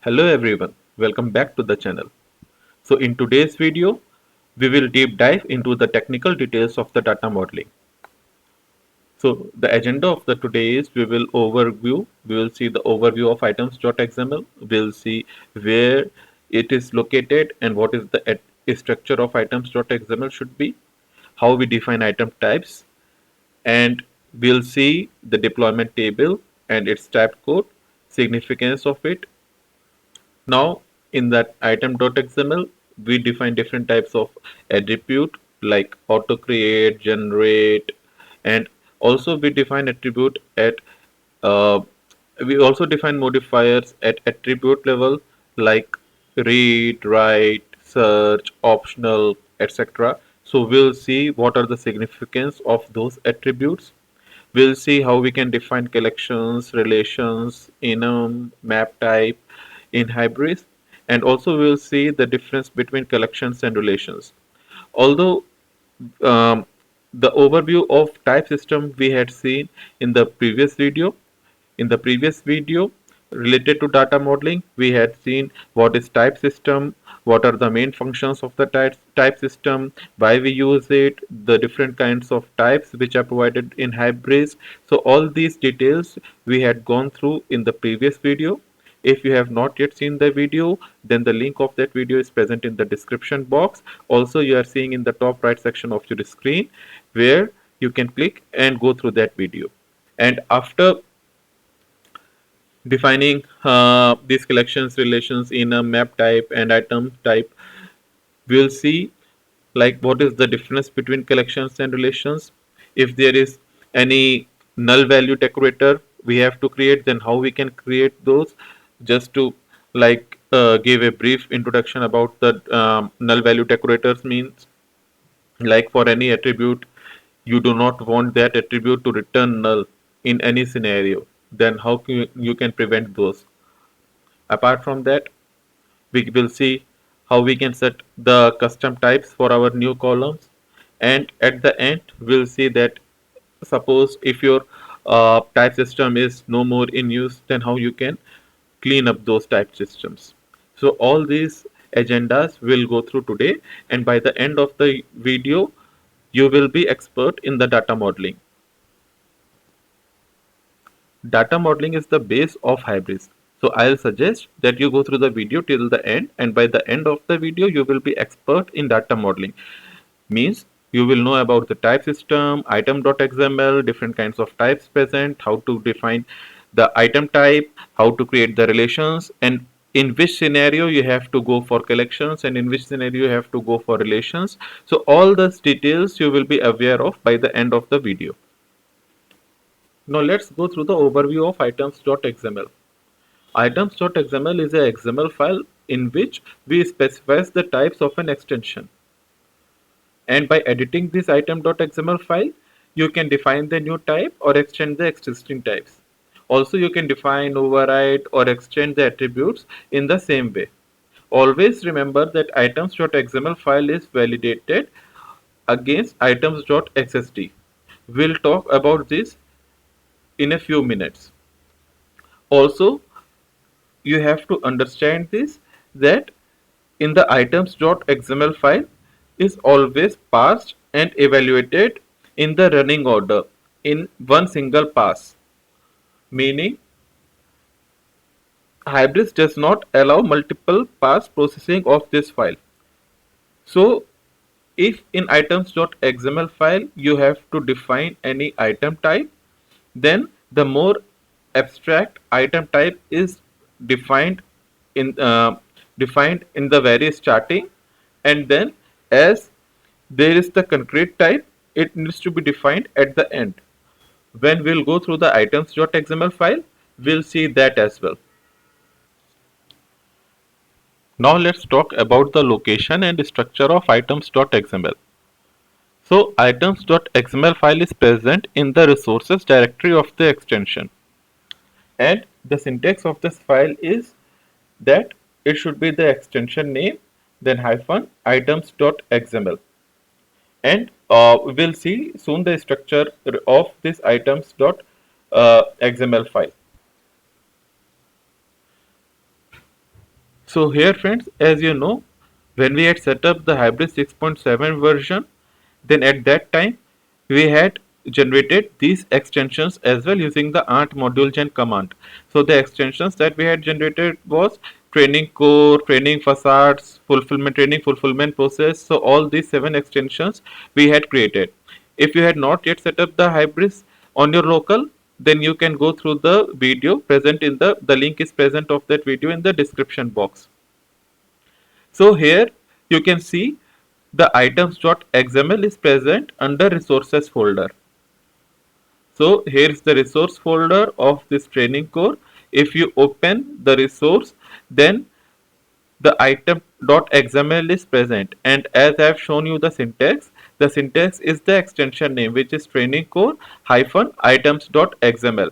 Hello everyone, welcome back to the channel. So in today's video, we will deep dive into the technical details of the data modeling. So the agenda of the today is we will see the overview of items.xml, we'll see where it is located and what is the structure of items.xml should be, how we define item types, and we'll see the deployment table and its type code, significance of it. Now, in that item.xml, we define different types of attribute like auto create, generate, and also we define attribute at uh, we also define modifiers at attribute level like read, write, search, optional, etc. So we'll see what are the significance of those attributes. We'll see how we can define collections, relations, enum, map type in Hybris, and also we'll see the difference between collections and relations. Although um, the overview of type system we had seen in the previous video, related to data modeling, we had seen what is type system, what are the main functions of the type system, why we use it, the different kinds of types which are provided in Hybris. So all these details we had gone through in the previous video. If you have not yet seen the video, then the link of that video is present in the description box. Also, you are seeing in the top right section of your screen where you can click and go through that video. And after defining these collections relations in a map type and item type, we'll see like what is the difference between collections and relations. If there is any null value decorator we have to create, then how we can create those. Just to give a brief introduction about the null value decorators means, like for any attribute you do not want that attribute to return null in any scenario, then how you can prevent those. Apart from that, we will see how we can set the custom types for our new columns, and at the end we'll see that suppose if your type system is no more in use, then how you can clean up those type systems. So all these agendas we'll go through today, and by the end of the video you will be expert in the data modeling. Data modeling is the base of Hybris. So I'll suggest that you go through the video till the end, and by the end of the video you will be expert in data modeling. Means you will know about the type system, item.xml, different kinds of types present, how to define the item type, how to create the relations, and in which scenario you have to go for collections and in which scenario you have to go for relations. So all those details you will be aware of by the end of the video. Now let's go through the overview of items.xml. Items.xml is a XML file in which we specify the types of an extension. And by editing this item.xml file, you can define the new type or extend the existing types. Also, you can define, override, or extend the attributes in the same way. Always remember that items.xml file is validated against items.xsd. We'll talk about this in a few minutes. Also, you have to understand this, that in the items.xml file is always parsed and evaluated in the running order in one single pass, meaning Hybris does not allow multiple pass processing of this file. So if in items.xml file you have to define any item type, then the more abstract item type is defined in uh, defined in the very starting, and then as there is the concrete type, it needs to be defined at the end. When we'll go through the items.xml file, we'll see that as well. Now let's talk about the location and structure of items.xml. So items.xml file is present in the resources directory of the extension, and the syntax of this file is that it should be the extension name, then hyphen items.xml, and we will see soon the structure of this items.xml file. So here friends, as you know, when we had set up the Hybris 6.7 version, then at that time we had generated these extensions as well using the ant module gen command. So the extensions that we had generated was training core, training facades, fulfillment training, fulfillment process. So all these 7 extensions we had created. If you had not yet set up the Hybris on your local, then you can go through the video present in the link is present of that video in the description box. So here you can see the items.xml is present under resources folder. So here is the resource folder of this training core. If you open the resource, then the item.xml is present, and as I have shown you the syntax is the extension name, which is training core hyphen items.xml,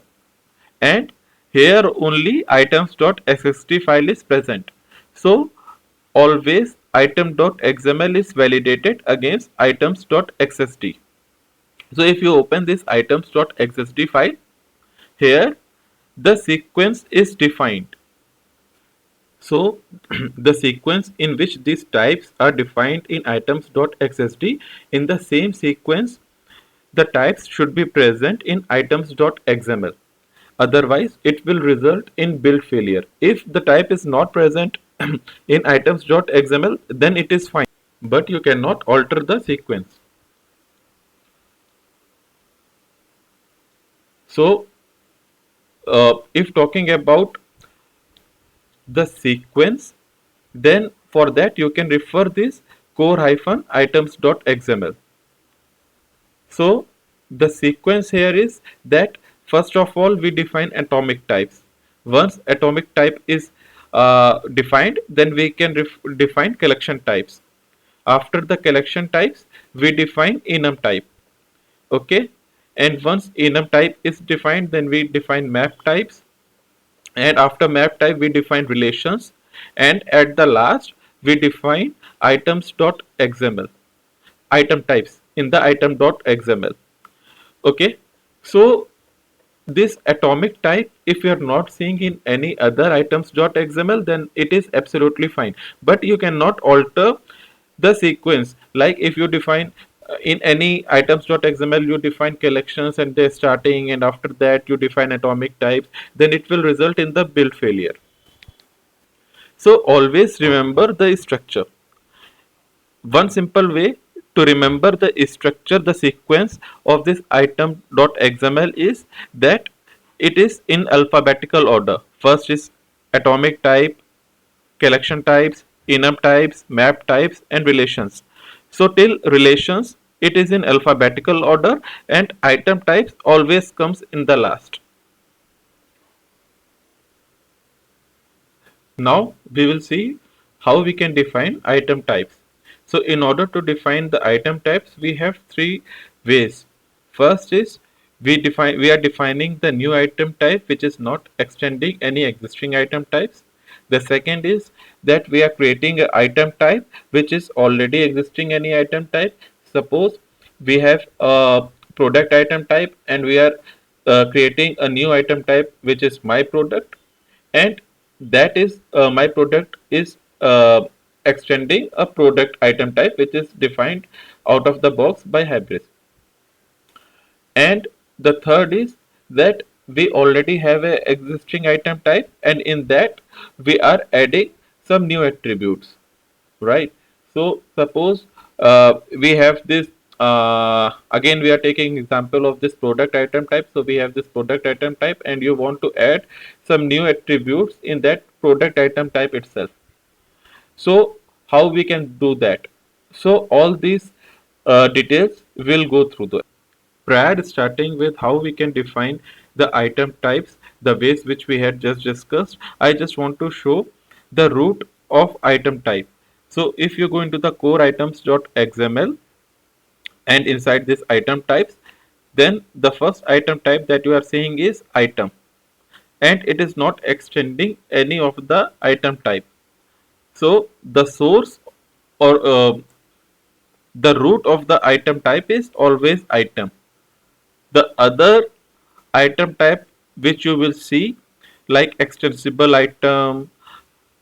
and here only items.xst file is present. So always item.xml is validated against items.xst. So if you open this items.xst file, here the sequence is defined. So the sequence in which these types are defined in items.xst, in the same sequence the types should be present in items.xml. Otherwise, it will result in build failure. If the type is not present in items.xml, then it is fine, but you cannot alter the sequence. So, if talking about the sequence, then for that you can refer this core-items.xml. So the sequence here is that first of all we define atomic types. Once atomic type is defined, then we can define collection types. After the collection types, we define enum type. Okay, and once enum type is defined, then we define map types, and after map type we define relations, and at the last we define items.xml item types in the item.xml. Okay, so this atomic type, if you are not seeing in any other items.xml, then it is absolutely fine, but you cannot alter the sequence. Like if you define in any items.xml you define collections and they're starting, and after that you define atomic types, then it will result in the build failure. So always remember the structure. One simple way to remember the structure, the sequence of this item.xml is that it is in alphabetical order. First is atomic type, collection types, enum types, map types, and relations. So till relations, it is in alphabetical order, and item types always comes in the last. Now we will see how we can define item types. So in order to define the item types, we have 3 ways. First is we are defining the new item type which is not extending any existing item types. The second is that we are creating an item type which is already existing any item type. Suppose we have a product item type and we are creating a new item type which is my product, and that is my product is extending a product item type which is defined out of the box by Hybris. And the third is that we already have a existing item type, and in that we are adding some new attributes, right? So suppose we have this again we are taking example of this product item type. So we have this product item type and you want to add some new attributes in that product item type itself. So how we can do that? So all these details will go through the prior starting with how we can define the item types, the ways which we had just discussed. I just want to show the root of item type. So if you go into the core items.xml and inside this item types, then the first item type that you are seeing is item, and it is not extending any of the item type. So the source or the root of the item type is always item. The other item type which you will see like extensible item,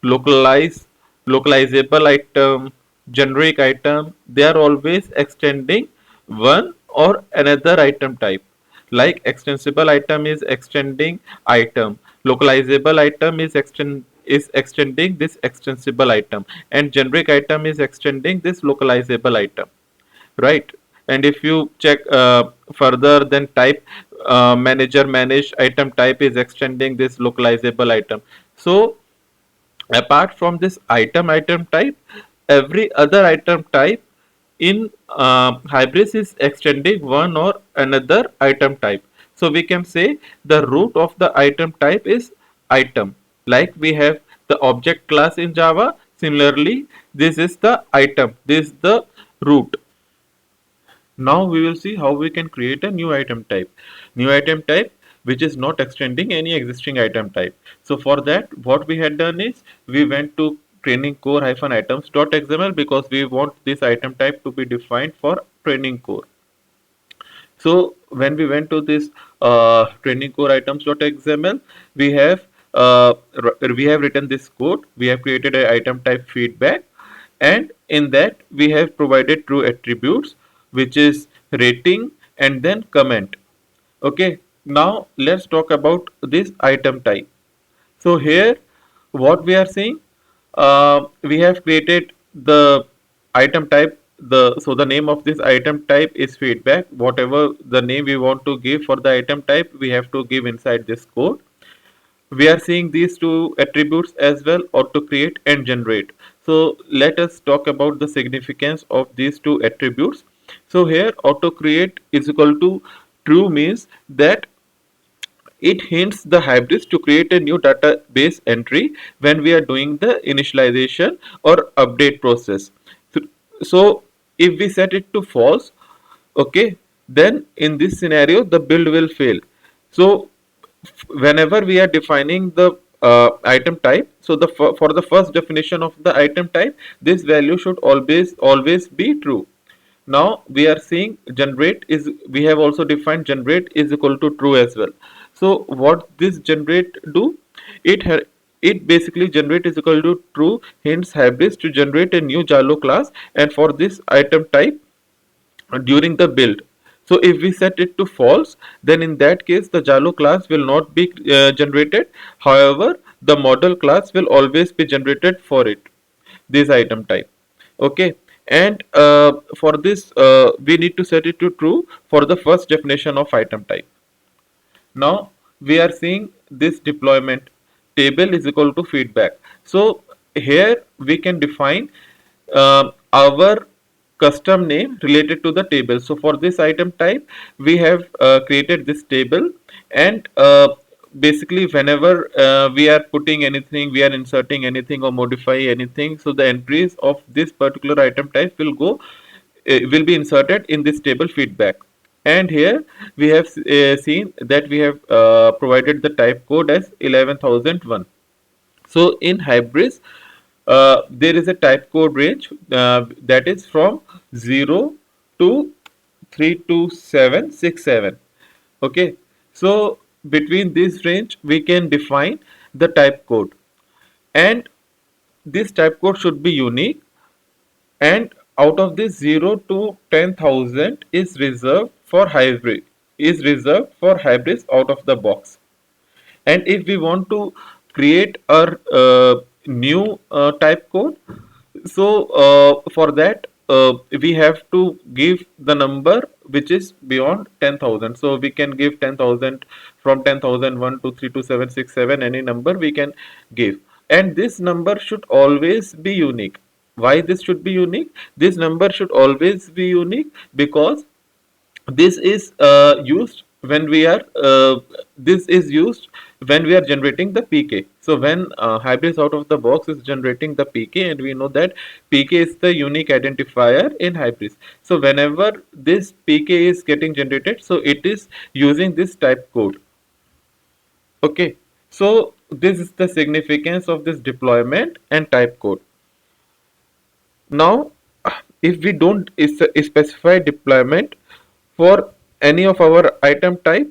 localize, localizable item, generic item, they are always extending one or another item type. Like extensible item is extending item, localizable item is extending this extensible item, and generic item is extending this localizable item, right? And if you check further, then type manager managed item type is extending this localizable item. So apart from this item type, every other item type in Hybris is extending one or another item type. So we can say the root of the item type is item. Like we have the object class in Java, similarly this is the item, this is the root. Now we will see how we can create a new item type. New item type which is not extending any existing item type. So for that, what we had done is we went to training core-items.xml because we want this item type to be defined for training core. So when we went to this training core items.xml, we have written this code. We have created an item type feedback, and in that we have provided true attributes, which is rating and then comment. Okay, now let's talk about this item type. So here, what we are seeing, we have created the item type. The name of this item type is feedback. Whatever the name we want to give for the item type, we have to give inside this code. We are seeing these two attributes as well, auto create and generate. So let us talk about the significance of these two attributes. So here auto create is equal to true, means that it hints the Hybris to create a new database entry when we are doing the initialization or update process. So if we set it to false, okay, then in this scenario the build will fail. So whenever we are defining the item type, so for the first definition of the item type, this value should always be true. Now we are seeing generate is, we have also defined generate is equal to true as well. So what this generate do, it basically generate is equal to true hints Hybris to generate a new Jalo class and for this item type during the build. So if we set it to false, then in that case the Jalo class will not be generated. However, the model class will always be generated for it, this item type. Okay, and for this we need to set it to true for the first definition of item type. Now we are seeing this deployment table is equal to feedback. So here we can define our custom name related to the table. So for this item type, we have created this table, and basically whenever we are putting anything, we are inserting anything or modify anything, so the entries of this particular item type will be inserted in this table feedback. And here we have seen that we have provided the type code as 11001. So in Hybris, there is a type code range that is from 0 to 32767. Okay, so between this range we can define the type code, and this type code should be unique, and out of this 0 to 10,000 is reserved for Hybris out of the box. And if we want to create a new type code, so for that we have to give the number which is beyond 10,000. So we can give 10,000, from 10,001 to 32767, any number we can give, and this number should always be unique. Why this should be unique? This number should always be unique because this is used when we are generating the pk. So when Hybris out of the box is generating the pk, and we know that pk is the unique identifier in Hybris, so whenever this pk is getting generated, so it is using this type code. Okay, so this is the significance of this deployment and type code. Now if we don't specify deployment for any of our item type,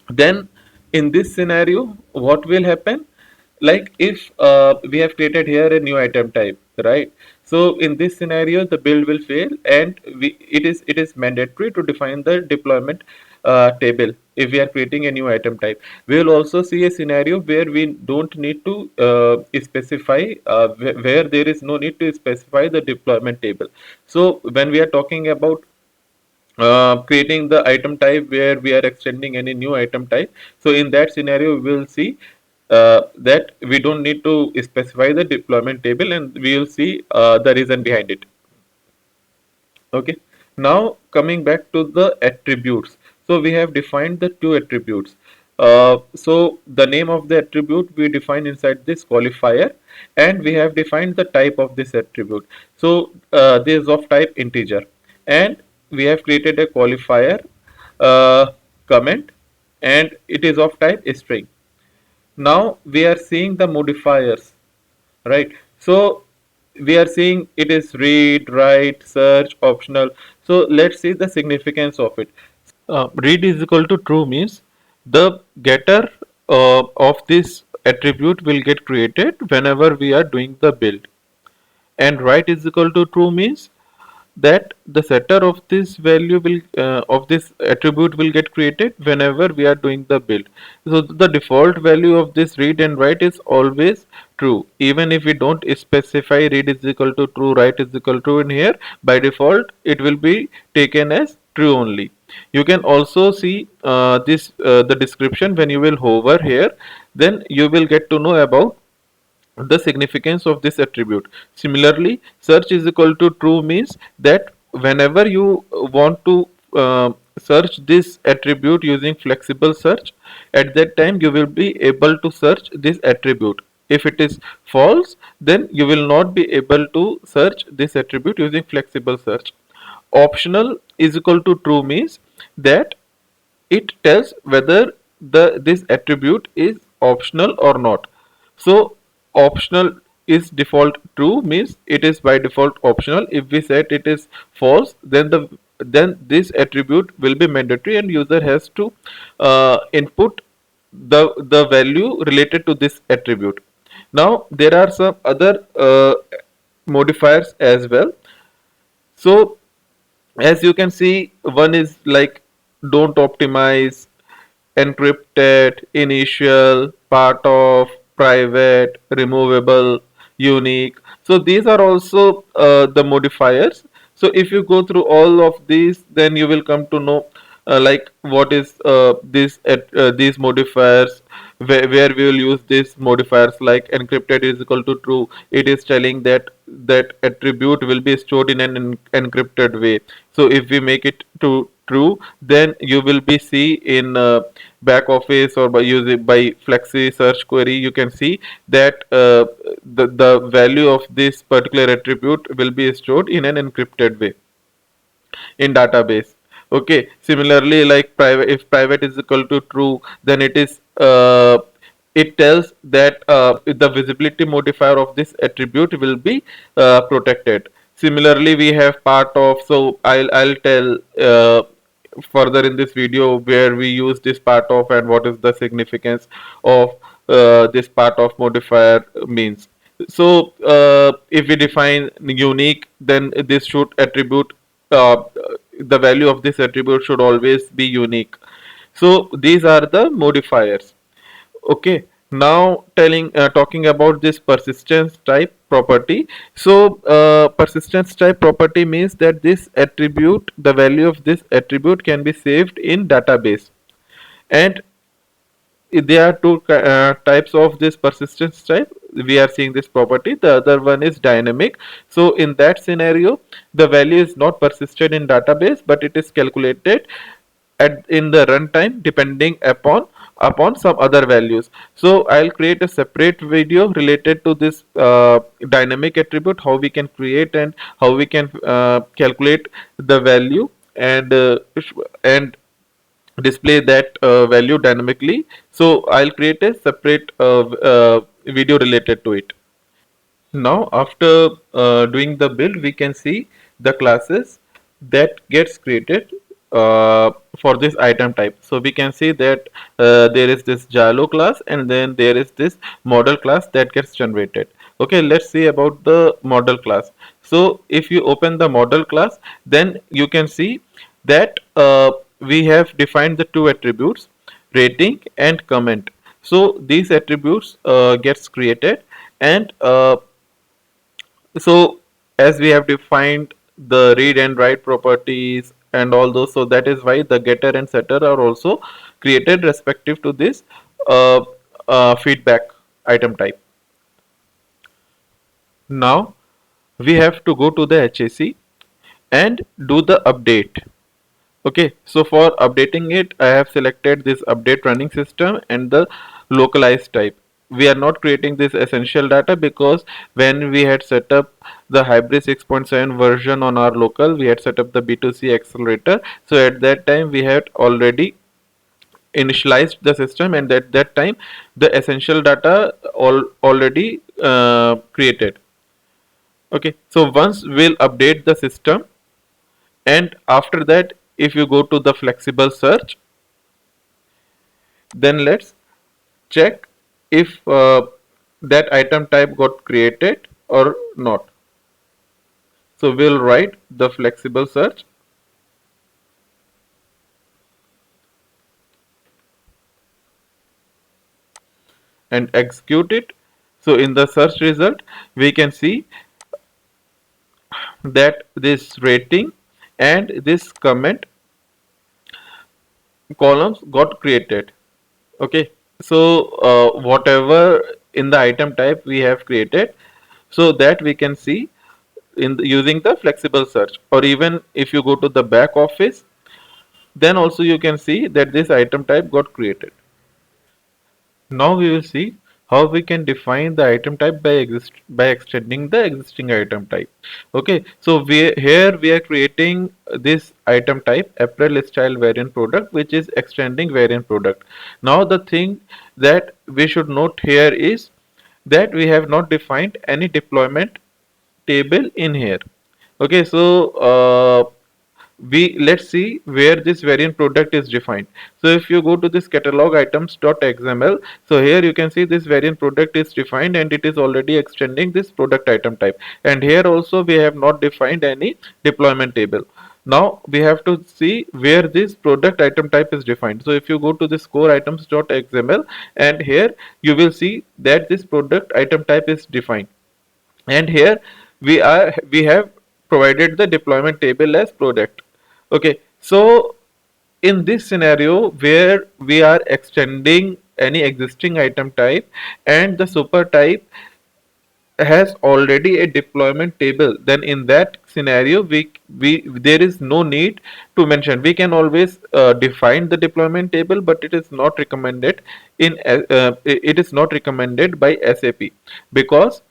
then in this scenario what will happen, Like if we have created here a new item type, right? So in this scenario the build will fail, and it is mandatory to define the deployment table if we are creating a new item type. We will also see a scenario where we don't need to specify where there is no need to specify the deployment table. So when we are talking about creating the item type where we are extending any new item type, so in that scenario we will see that we don't need to specify the deployment table, and we will see the reason behind it. Okay, now coming back to the attributes. So we have defined the two attributes. So the name of the attribute we define inside this qualifier, and we have defined the type of this attribute. So this is of type integer, and we have created a qualifier comment, and it is of type string. Now we are seeing the modifiers, right? So we are seeing it is read, write, search, optional. So let's see the significance of it. Read is equal to true means the getter of this attribute will get created whenever we are doing the build, and write is equal to true means that the setter of this value will of this attribute will get created whenever we are doing the build. So the default value of this read and write is always true, even if we don't specify read is equal to true, write is equal to in here. By default it will be taken as true only. You can also see this the description when you will hover here, then you will get to know about the significance of this attribute. Similarly, search is equal to true means that whenever you want to search this attribute using flexible search, at that time you will be able to search this attribute. If it is false, then you will not be able to search this attribute using flexible search. Optional is equal to true means that it tells whether this attribute is optional or not. So optional is default true means it is by default optional. If we set it is false, then this attribute will be mandatory, and user has to input the value related to this attribute. Now there are some other modifiers as well. So as you can see, one is like don't optimize, encrypted, initial, part of, private, removable, unique. So these are also the modifiers. So if you go through all of these, then you will come to know like what is these modifiers, where we will use these modifiers. Like encrypted is equal to true, it is telling that that attribute will be stored in an encrypted way. So if we make it to true, then you will be see in back office or by using by flexi search query, you can see that the value of this particular attribute will be stored in an encrypted way in database. Okay, similarly, like private, if private is equal to true, then it tells that the visibility modifier of this attribute will be protected. Similarly, we have part of, so I'll tell further in this video where we use this part of and what is the significance of this part of modifier means. So if we define unique, then this should attribute uh, the value of this attribute should always be unique. So these are the modifiers. Okay, now talking about this persistence type property. So persistence type property means that this attribute, the value of this attribute can be saved in database, and there are two types of this persistence type. We are seeing this property, the other one is dynamic. So in that scenario, the value is not persisted in database, but it is calculated in the runtime depending upon some other values. So I'll create a separate video related to this dynamic attribute, how we can create and how we can calculate the value and display that value dynamically. So I'll create a separate video related to it. Now after doing the build, we can see the classes that gets created for this item type. So we can see that there is this Jalo class and then there is this model class that gets generated. Okay, let's see about the model class. So if you open the model class, then you can see that we have defined the two attributes, rating and comment. So these attributes gets created, and so as we have defined the read and write properties and all those, so that is why the getter and setter are also created respective to this uh, feedback item type. Now we have to go to the HAC and do the update. Okay, so for updating it, I have selected this update running system and the localized type. We are not creating this essential data because when we had set up the Hybris 6.7 version on our local, we had set up the B2C accelerator. So at that time, we had already initialized the system, and at that time, the essential data already created. Okay, so once we'll update the system, and after that, if you go to the flexible search, then let's check if that item type got created or not. So we'll write the flexible search and execute it. So in the search result, we can see that this rating and this comment columns got created. Okay, so whatever in the item type we have created, so that we can see using the flexible search, or even if you go to the back office, then also you can see that this item type got created. Now we will see how we can define the item type by extending the existing item type. Okay, so here we are creating this item type apparel style variant product, which is extending variant product. Now the thing that we should note here is that we have not defined any deployment table in here. Okay, so we let's see where this variant product is defined. So if you go to this catalog items.xml, so here you can see this variant product is defined and it is already extending this product item type, and here also we have not defined any deployment table. Now we have to see where this product item type is defined. So if you go to this core items.xml, and here you will see that this product item type is defined, and here we have provided the deployment table as product. Okay, so in this scenario where we are extending any existing item type and the super type has already a deployment table, then in that scenario we there is no need to mention. We can always define the deployment table, but it is not recommended it is not recommended by SAP, because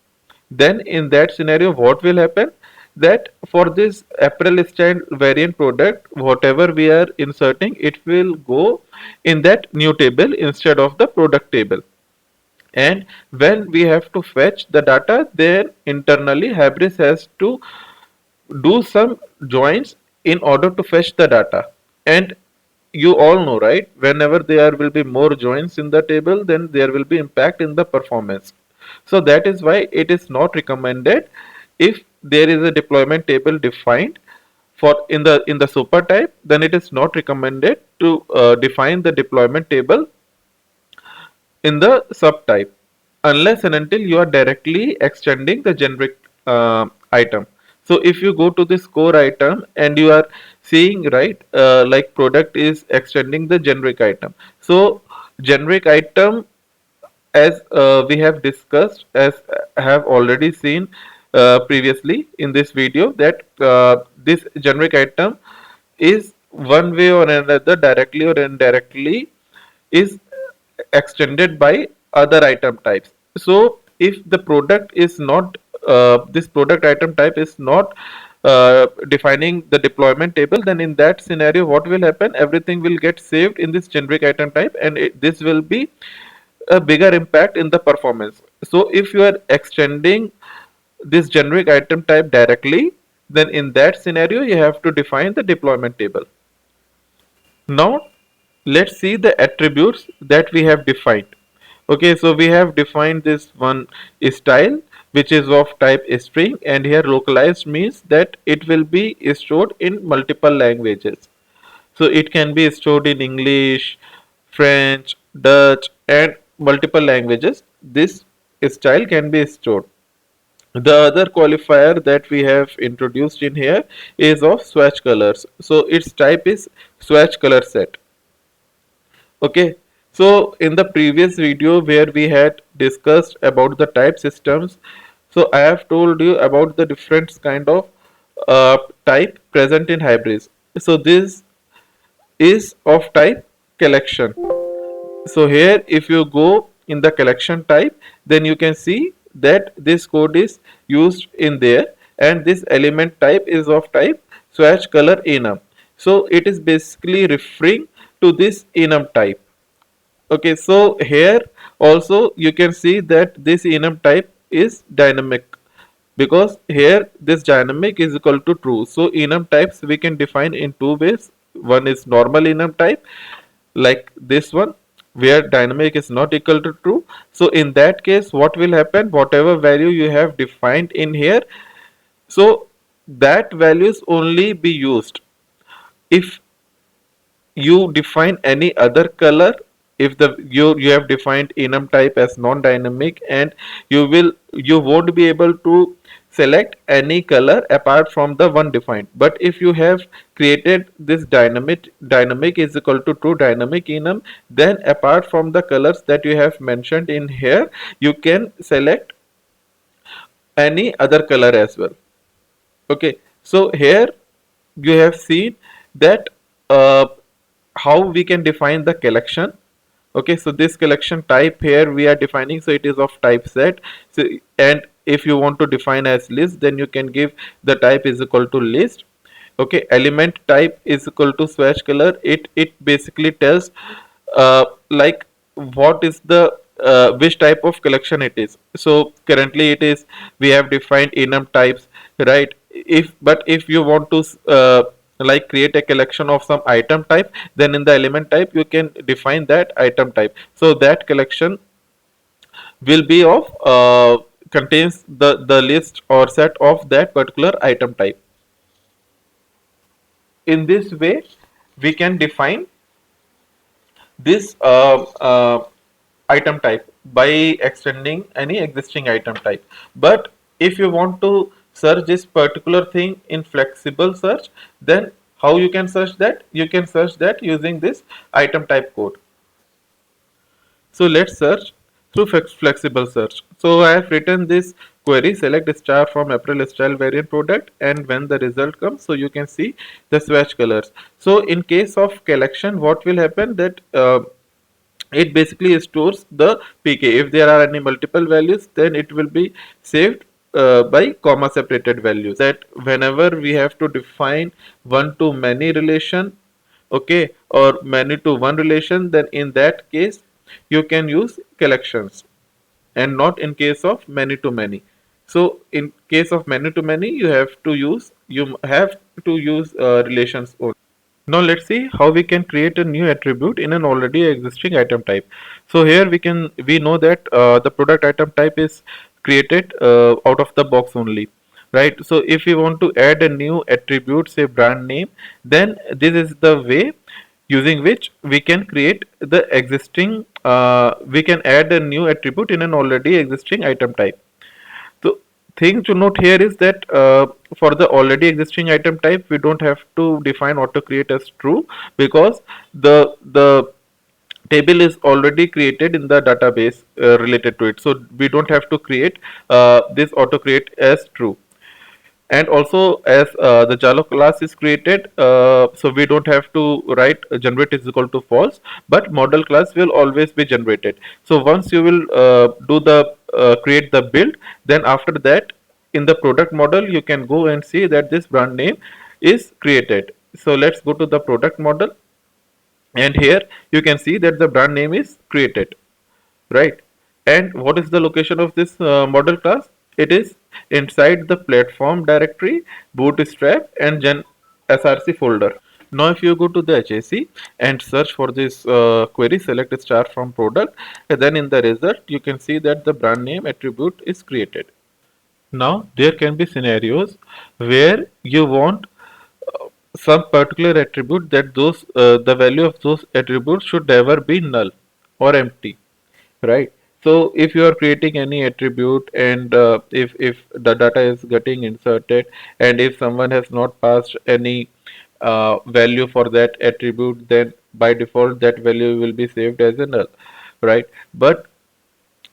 then in that scenario what will happen, that for this apparel style variant product, whatever we are inserting, it will go in that new table instead of the product table. And when we have to fetch the data, then internally Hybris has to do some joins in order to fetch the data. And you all know, right, whenever there will be more joins in the table, then there will be impact in the performance. So that is why it is not recommended. If there is a deployment table defined for in the super type, then it is not recommended to define the deployment table in the subtype, unless and until you are directly extending the generic item. So if you go to this core item and you are seeing, right, like product is extending the generic item. So generic item, as we have discussed, as have already seen previously in this video, that this generic item is one way or another, directly or indirectly, is extended by other item types. So if the product is not this product item type is not defining the deployment table, then in that scenario what will happen, everything will get saved in this generic item type, and this will be a bigger impact in the performance. So if you are extending this generic item type directly, then in that scenario you have to define the deployment table. Now let's see the attributes that we have defined. Okay, so we have defined this one style which is of type string, and here localized means that it will be stored in multiple languages. So it can be stored in English, French, Dutch, and multiple languages. This style can be stored. The other qualifier that we have introduced in here is of swatch colors. So its type is swatch color set. Okay, so in the previous video where we had discussed about the type systems, so I have told you about the different kind of type present in hybrids. So this is of type collection. So here if you go in the collection type, then you can see that this code is used in there, and this element type is of type swatch color enum. So it is basically referring to this enum type. Okay, so here also you can see that this enum type is dynamic, because here this dynamic is equal to true. So enum types we can define in two ways. One is normal enum type, like this one, where dynamic is not equal to true. So in that case what will happen, whatever value you have defined in here, so that values only be used if you define any other color. If the you have defined enum type as non-dynamic, and you won't be able to select any color apart from the one defined. But if you have created this dynamic is equal to true dynamic enum, then apart from the colors that you have mentioned in here, you can select any other color as well. Okay, so here you have seen that uh, how we can define the collection. Okay, so this collection type here we are defining, so it is of type set. So and if you want to define as list, then you can give the type is equal to list. Okay, element type is equal to swatch color. It basically tells like what is the which type of collection it is. So currently it is, we have defined enum types, right? If you want to like create a collection of some item type, then in the element type you can define that item type, so that collection will be of contains the list or set of that particular item type. In this way we can define this item type by extending any existing item type. But if you want to search this particular thing in flexible search, then how you can search that? You can search that using this item type code. So let's search through flexible search. So I have written this query, select star from April style variant product, and when the result comes, so you can see the swatch colors. So in case of collection, what will happen, that it basically stores the pk. If there are any multiple values, then it will be saved by comma separated values, that whenever we have to define one to many relation, okay, or many to one relation, then in that case you can use collections, and not in case of many to many. So in case of many to many, you have to use relations only. Now let's see how we can create a new attribute in an already existing item type. So here we know that the product item type is created out of the box only, right? So if we want to add a new attribute, say brand name, then this is the way using which we can create the existing we can add a new attribute in an already existing item type. So thing to note here is that for the already existing item type, we don't have to define auto create as true, because the table is already created in the database related to it. So we don't have to create this auto create as true. And also as the Java class is created, so we don't have to write generate is equal to false, but model class will always be generated. So once you will do the create the build, then after that in the product model you can go and see that this brand name is created. So let's go to the product model, and here you can see that the brand name is created, right? And what is the location of this model class? It is inside the platform directory, bootstrap, and gen src folder. Now if you go to the HAC and search for this query, select star from product, and then in the result you can see that the brand name attribute is created. Now there can be scenarios where you want some particular attribute that the value of those attributes should never be null or empty, right? So if you are creating any attribute and if the data is getting inserted and if someone has not passed any value for that attribute, then by default that value will be saved as a null, right? But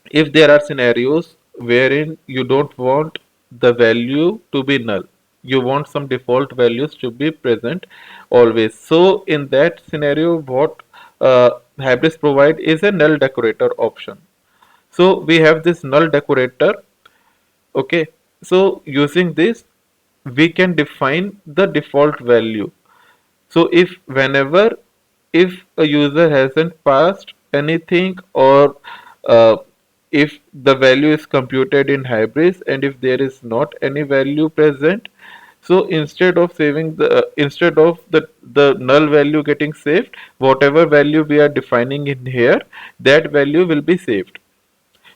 if there are scenarios wherein you don't want the value to be null, you want some default values to be present always. So in that scenario, what Hybris provide is a null decorator option. So we have this null decorator. Okay, so using this we can define the default value. So if whenever if a user hasn't passed anything, or if the value is computed in Hybris and if there is not any value present, so instead of saving the null value getting saved, whatever value we are defining in here, that value will be saved.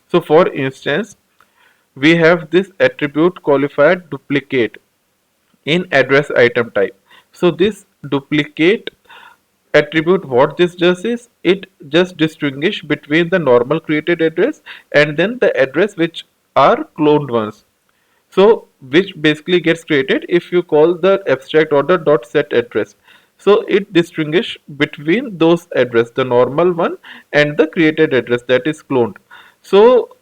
So for instance, we have this attribute qualifier duplicate in address item type. So this duplicate attribute, what this does is it just distinguish between the normal created address and then the address which are cloned ones. So which basically gets created if you call the abstract order dot set address. So it distinguish between those address, the normal one and the created address that is cloned. So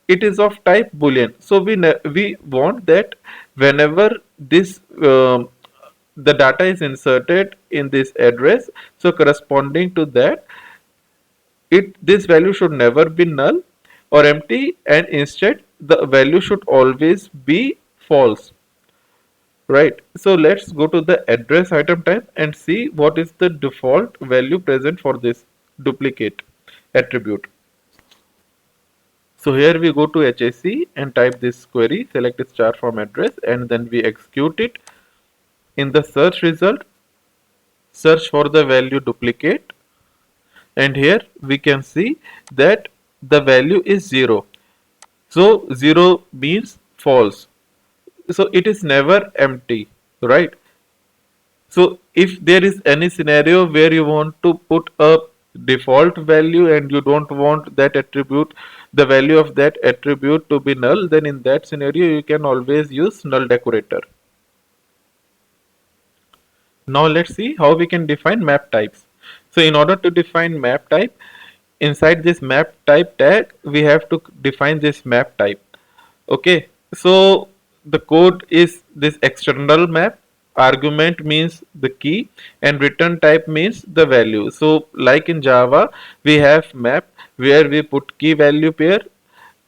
it is of type boolean. So we want that whenever this the data is inserted in this address, so corresponding to that, this value should never be null or empty, and instead the value should always be false, right? So let's go to the address item type and see what is the default value present for this duplicate attribute. So here we go to HAC and type this query, select star from address, and then we execute it. In the search result, search for the value duplicate, and here we can see that the value is 0. So 0 means false. So it is never empty, right? So if there is any scenario where you want to put a default value and you don't want that attribute, the value of that attribute to be null, then in that scenario you can always use null decorator. Now let's see how we can define map types. So in order to define map type, inside this map type tag, we have to define this map type. Okay, so the code is this external map, argument means the key, and return type means the value. So like in Java, we have map where we put key value pair.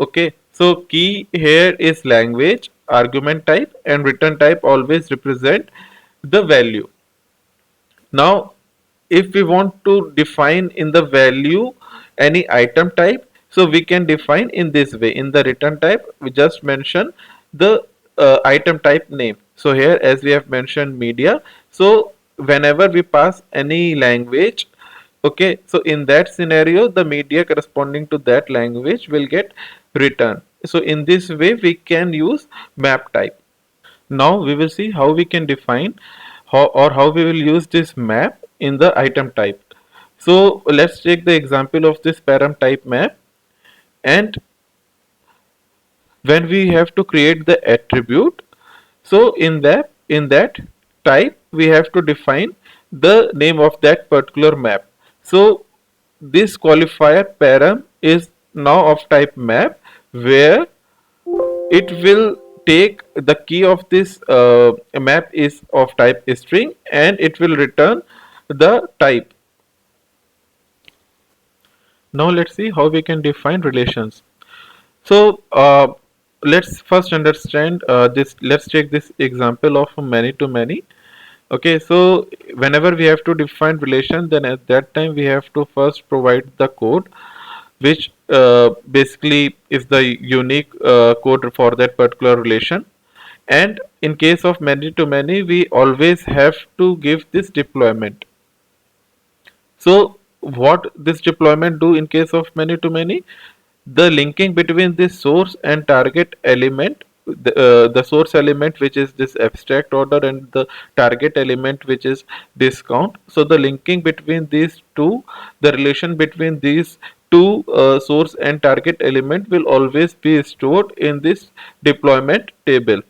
Okay, so key here is language, argument type, and return type always represent the value. Now, if we want to define in the value any item type, so we can define in this way. In the return type, we just mention the item type name. So here, as we have mentioned media, so whenever we pass any language, okay, so in that scenario, the media corresponding to that language will get returned. So in this way, we can use map type. Now we will see how we can define how we will use this map in the item type. So let's take the example of this param type map, and when we have to create the attribute, so in that type we have to define the name of that particular map. So this qualifier param is now of type map, where it will take the key of this map is of type string, and it will return the type. Now let's see how we can define relations. So let's first understand this. Let's take this example of many to many. Okay, so whenever we have to define relation, then at that time we have to first provide the code, which basically is the unique code for that particular relation. And in case of many to many, we always have to give this deployment. So what this deployment do in case of many to many? The linking between this source and target element, the source element which is this abstract order and the target element which is discount. So the linking between these two, the relation between these two source and target element will always be stored in this deployment table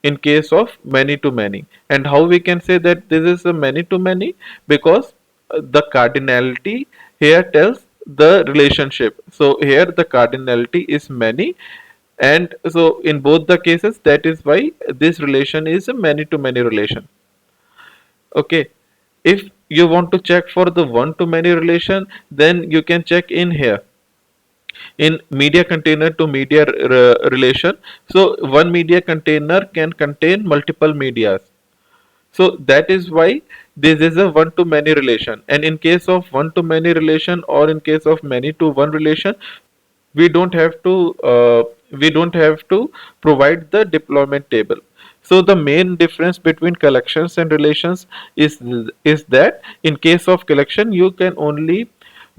in case of many to many. And how we can say that this is a many to many? Because the cardinality here tells the relationship. So here the cardinality is many, and so in both the cases, that is why this relation is a many to many relation. Okay, if you want to check for the one to many relation, then you can check in here in media container to media relation. So one media container can contain multiple medias. So that is why this is a one to many relation. And in case of one to many relation, or in case of many to one relation, we don't have to provide the deployment table. So the main difference between collections and relations is that in case of collection you can only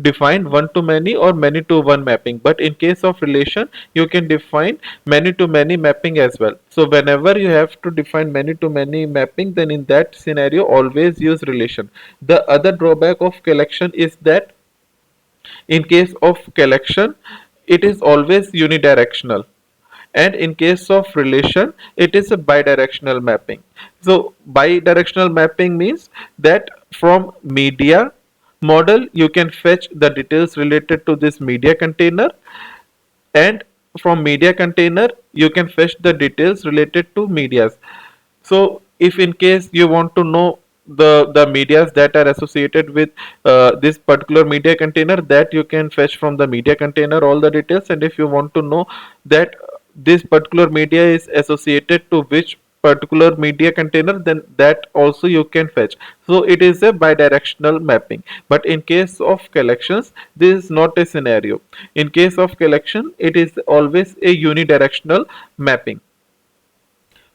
define one to many or many to one mapping, but in case of relation you can define many to many mapping as well. So whenever you have to define many to many mapping, then in that scenario always use relation. The other drawback of collection is that in case of collection it is always unidirectional, and in case of relation it is a bidirectional mapping. So bidirectional mapping means that from media model you can fetch the details related to this media container, and from media container you can fetch the details related to medias. So if in case you want to know the medias that are associated with this particular media container, that you can fetch from the media container all the details. And if you want to know that this particular media is associated to which particular media container, then that also you can fetch. So it is a bidirectional mapping. But in case of collections, this is not a scenario. In case of collection, it is always a unidirectional mapping.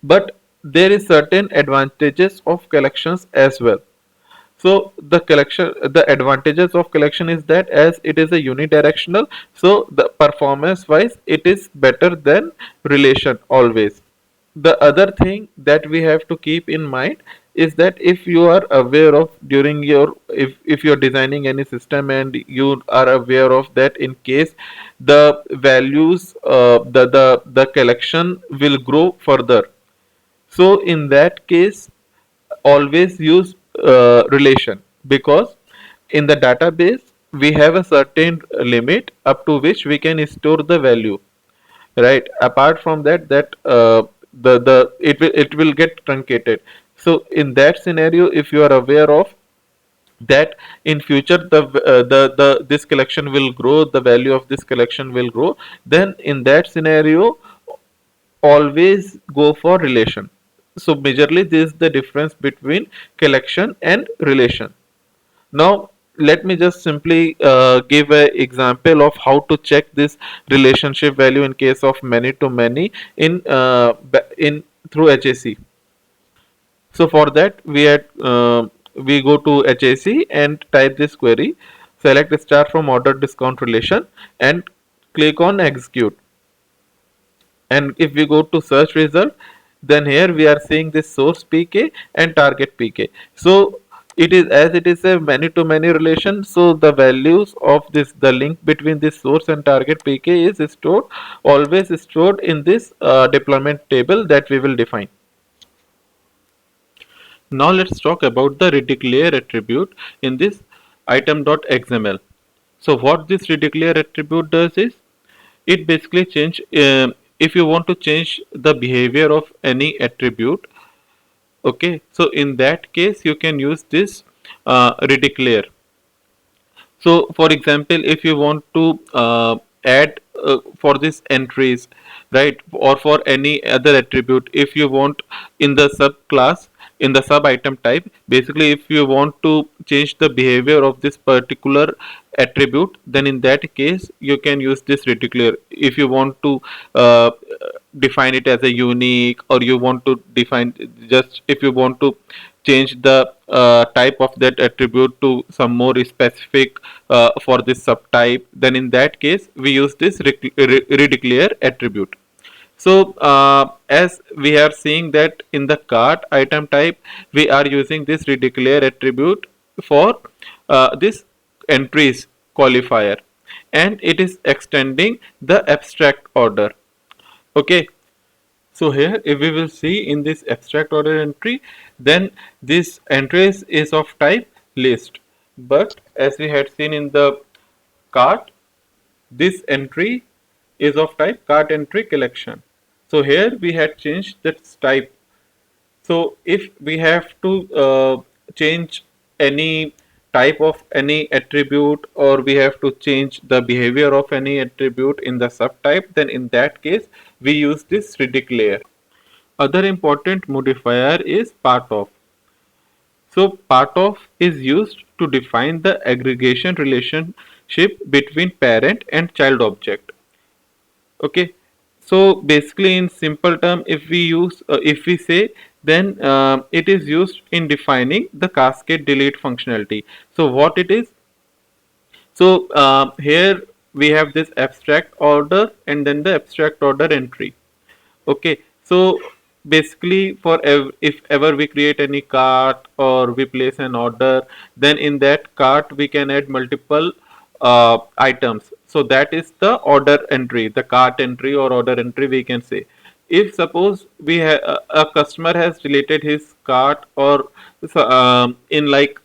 But there is certain advantages of collections as well. So the advantages of collection is that as it is a unidirectional, so the performance wise it is better than relation always. The other thing that we have to keep in mind is that if you are aware of during your, if you're designing any system and you are aware of that in case the values, the collection will grow further, so in that case always use relation, because in the database we have a certain limit up to which we can store the value, right? Apart from that, the it will get truncated. So in that scenario, if you are aware of that in future the this collection will grow, the value of this collection will grow, then in that scenario always go for relation. So majorly this is the difference between collection and relation. Now let me just simply give an example of how to check this relationship value in case of many to many in through HAC. So for that we go to HAC and type this query, select star from order discount relation and click on execute. And if we go to search result, then here we are seeing this source pk and target pk. So it is, as it is a many to many relation, so the values of this, the link between this source and target pk is stored, always stored in this deployment table that we will define. Now let's talk about the redeclare attribute in this item.xml. So what this redeclare attribute does is, it basically change if you want to change the behavior of any attribute. Okay, so in that case you can use this redeclare. So for example, if you want to add for this entries, right, or for any other attribute, if you want in the subclass, in the sub item type, basically if you want to change the behavior of this particular attribute, then in that case you can use this redeclare. If you want to define it as a unique, or you want to define, just if you want to change the type of that attribute to some more specific for this subtype, then in that case we use this redeclare attribute. So as we are seeing that in the cart item type, we are using this redeclare attribute for this entries qualifier, and it is extending the abstract order. Okay, so here if we will see in this abstract order entry, then this entries is of type list. But as we had seen in the cart, this entry is of type cart entry collection. So here we had changed this type. So if we have to change any type of any attribute, or we have to change the behavior of any attribute in the subtype, then in that case we use this redeclare. Other important modifier is part of. So part of is used to define the aggregation relationship between parent and child object. Okay, so basically in simple term, if we use if we say, then it is used in defining the cascade delete functionality. So what it is, so here we have this abstract order and then the abstract order entry. Okay, so basically for if ever we create any cart or we place an order, then in that cart we can add multiple items. So that is the order entry, the cart entry or order entry we can say. If suppose we a customer has deleted his cart, or in like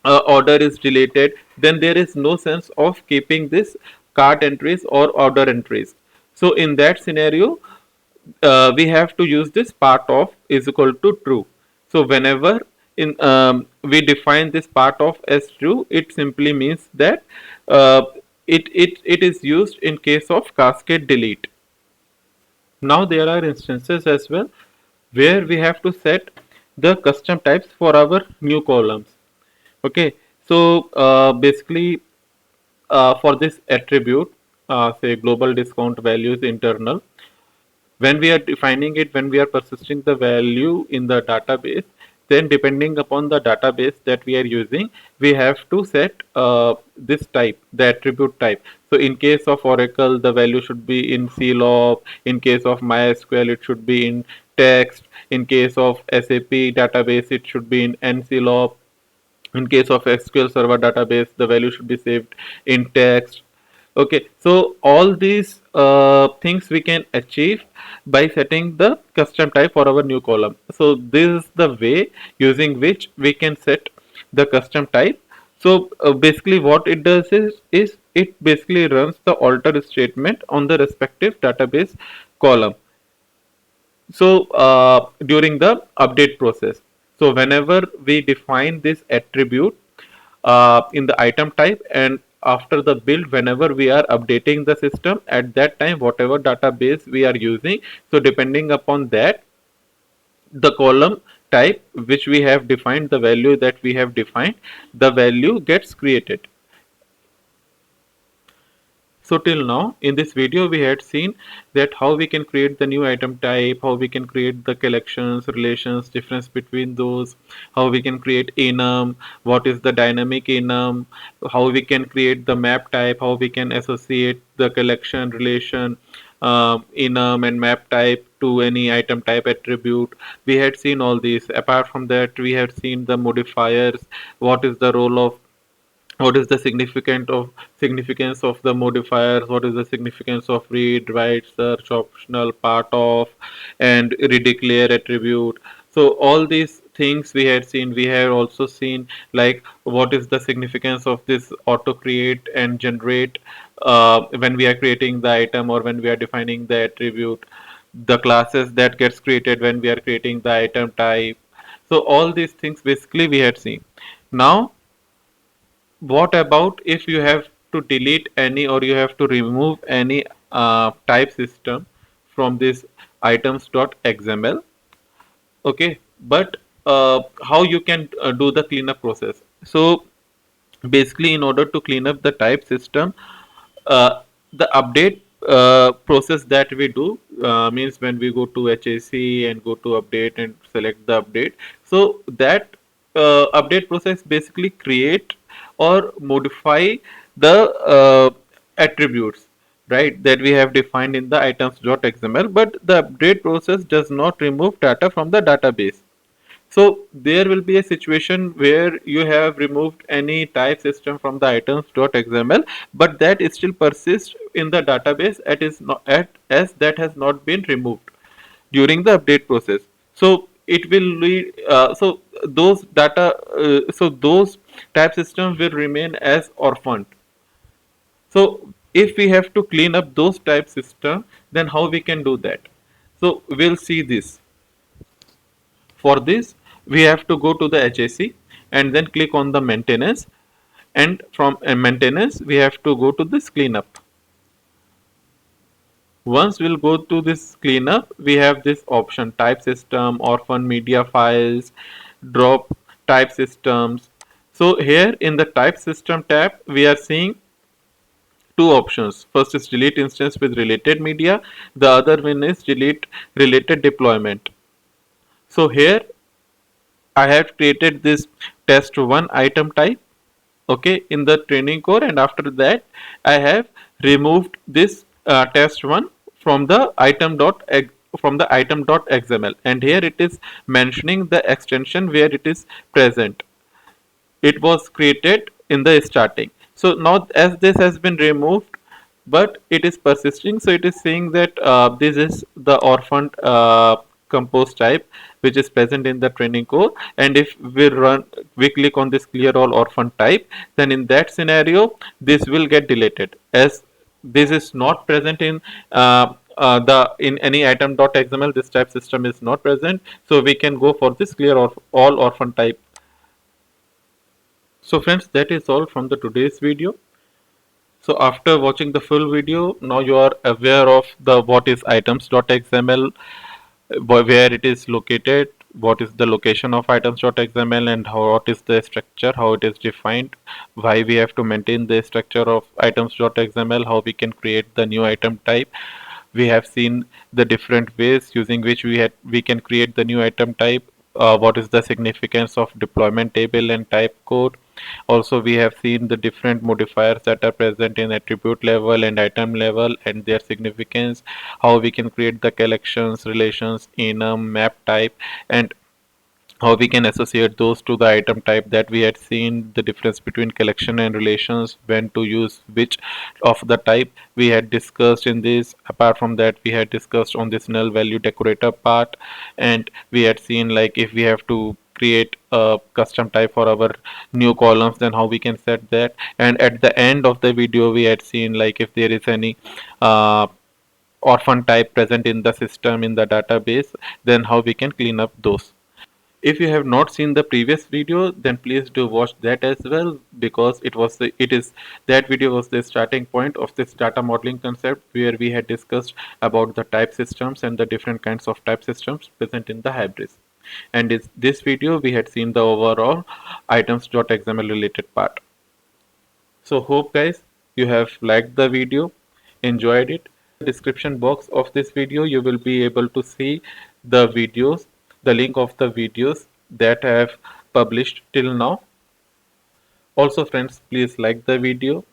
order is deleted, then there is no sense of keeping this cart entries or order entries. So in that scenario, we have to use this part of is equal to true. So whenever in we define this part of as true, it simply means that it is used in case of cascade delete. Now there are instances as well where we have to set the custom types for our new columns. Okay, so basically for this attribute, say global discount values internal, when we are defining it, when we are persisting the value in the database, then depending upon the database that we are using, we have to set this type, the attribute type. So in case of Oracle, the value should be in CLOP. In case of MySQL, it should be in text. In case of SAP database, it should be in NCLOP. In case of SQL Server database, the value should be saved in text. Okay, so all these things we can achieve by setting the custom type for our new column. So this is the way using which we can set the custom type. So basically what it does is it basically runs the alter statement on the respective database column. So during the update process, so whenever we define this attribute in the item type, and after the build, whenever we are updating the system, at that time whatever database we are using, so depending upon that, the column type which we have defined, the value that we have defined, the value gets created. So till now in this video we had seen that how we can create the new item type, how we can create the collections, relations, difference between those, how we can create enum, what is the dynamic enum, how we can create the map type, how we can associate the collection, relation, enum and map type to any item type attribute. We had seen all these. Apart from that, we had seen the modifiers, what is the role of, what is the significance of the modifiers, what is the significance of read, write, search, optional, part of, and redeclare attribute. So all these things we had seen. We have also seen like what is the significance of this auto create and generate when we are creating the item or when we are defining the attribute, the classes that gets created when we are creating the item type. So all these things basically we had seen. Now what about if you have to delete any or you have to remove any type system from this items.xml? Okay, but how you can do the cleanup process? So basically, in order to clean up the type system, the update process that we do, means when we go to HAC and go to update and select the update. So that update process basically create or modify the attributes, right, that we have defined in the items.xml, but the update process does not remove data from the database. So there will be a situation where you have removed any type system from the items.xml, but that still persists in the database as that has not been removed during the update process. So it will lead, those data, those type systems will remain as orphaned. So if we have to clean up those type system, then how we can do that? So we'll see this. For this, we have to go to the HAC and then click on the maintenance, and from maintenance we have to go to this cleanup. Once we'll go to this cleanup, we have this option type system, orphan media files, drop type systems. So here in the type system tab, we are seeing two options. First is delete instance with related media. The other one is delete related deployment. So here I have created this test one item type, okay, in the training core, and after that I have removed this test one from the item.xml, and here it is mentioning the extension where it is present. It was created in the starting. So now as this has been removed, but it is persisting, so it is saying that this is the orphan compose type which is present in the training core, and if we click on this clear all orphan type, then in that scenario this will get deleted, as this is not present in the in any item.xml. This type system is not present, so we can go for this clear all orphan type. So friends, that is all from the today's video. So after watching the full video, now you are aware of the what is items.xml, where it is located, what is the location of items.xml, and what is the structure, how it is defined, why we have to maintain the structure of items.xml, how we can create the new item type. We have seen the different ways using which we can create the new item type, what is the significance of deployment table and type code. Also, we have seen the different modifiers that are present in attribute level and item level and their significance, how we can create the collections, relations, enum, map type, and how we can associate those to the item type that we had seen, the difference between collection and relations, when to use which of the type we had discussed in this. Apart from that, we had discussed on this null value decorator part, and we had seen like if we have to create a custom type for our new columns, then how we can set that. And at the end of the video, we had seen like if there is any orphan type present in the system in the database, then how we can clean up those. If you have not seen the previous video, then please do watch that as well, because it is that video was the starting point of this data modeling concept, where we had discussed about the type systems and the different kinds of type systems present in the Hybris. And in this video we had seen the overall items.xml related part. So hope guys you have liked the video, enjoyed it. In the description box of this video you will be able to see the videos, the link of the videos that I have published till now. Also friends, please like the video,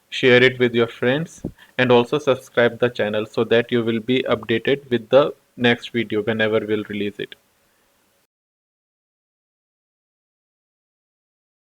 share it with your friends, and also subscribe the channel so that you will be updated with the next video whenever we'll release it.